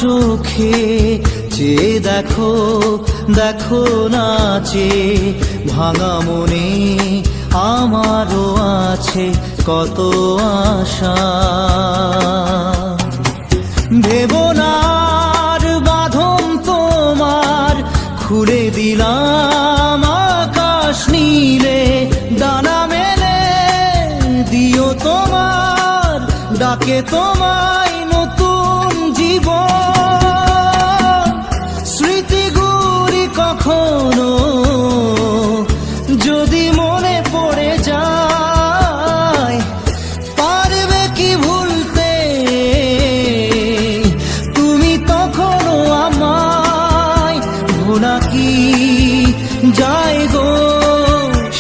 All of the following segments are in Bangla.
চোখে চেয়ে দেখো, দেখো নাচে ভাঙা মনে আমারও আছে কত আশা। ভেবো না আর বাঁধন তোমার, খুলে দিলাম আকাশ নীলে, ডানা মেলে দিও তোমার ডাকে তোমায় নতুন জীবন। স্মৃতিগুলি কখনো যদি মনে পড়ে যায়, পারবে কি ভুলতে তুমি তখনো আমায়? ভোলা কি যায় গো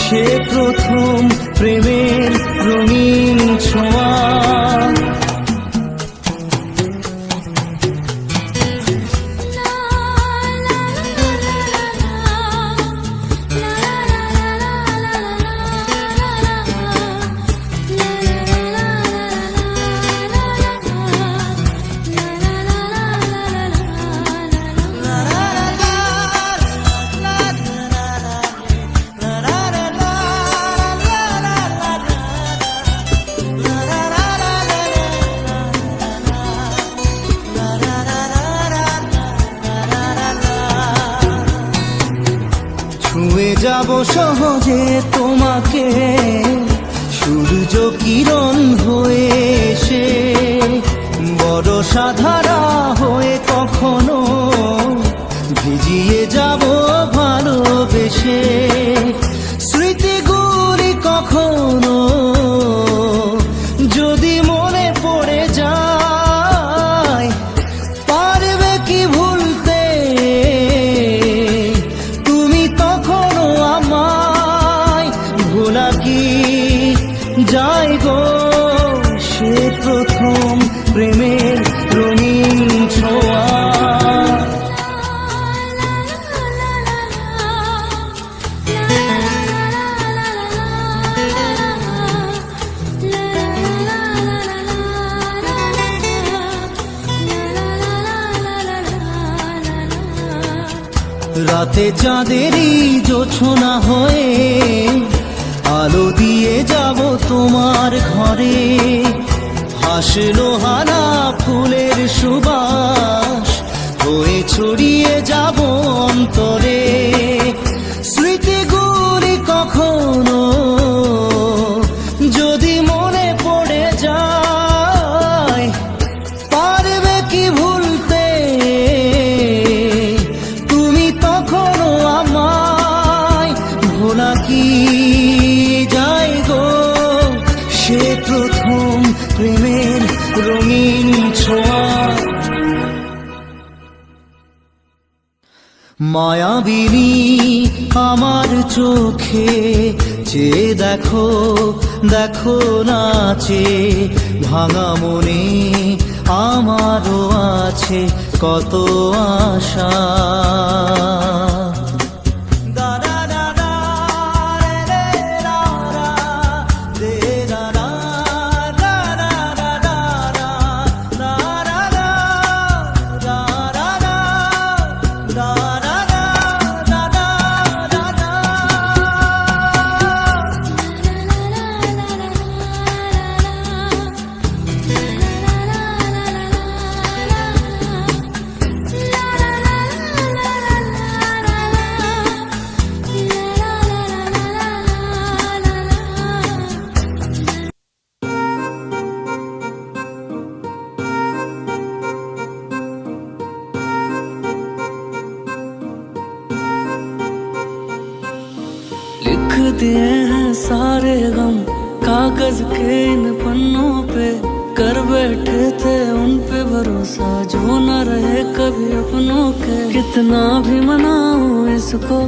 সে প্রথম প্রেমের রঙিন ছোঁয়া। ছুঁয়ে যাব সহজে তোমাকে সূর্য কিরণ হয়ে এসে, বরষা ধারা হয়ে কখনো ভিজিয়ে যাব ভালোবেসে। স্মৃতিগুলি কখনো যদি মনে পড়ে যায়, পারবে কি ভুলতে তুমি তখনো আমায়? ভোলা কি যায় গো সে প্রথম প্রেমের রঙিন ছোঁয়া। রাতে চাঁদেরই জোছনা হয়ে আলো দিয়ে যাব তোমার ঘরে, হাসলো হানা ফুলের সুবাস হয়ে ছড়িয়ে যাব অন্তরে। স্মৃতিগুলি কখনো যদি মনে পড়ে যায়, পারবে কি ভুলতে তুমি তখনো আমায়? ভোলা কি যায় গো সে প্রথম প্রেমের রঙিন ছোঁয়া। মায়াবিনী আমার চোখে চেয়ে দেখো, দেখো নাচে ভাঙা মনে আমারও আছে কত আশা। लिख दिए हैं सारे गम कागज के इन पन्नों पे, कर बैठे थे उन पे भरोसा जो न रहे कभी अपनों के। कितना भी मनाऊं इसको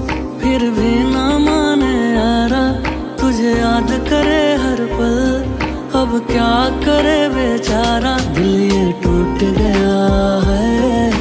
फिर भी ना माने यारा, तुझे याद करे हर पल अब क्या करे बेचारा। दिल ये टूट गया है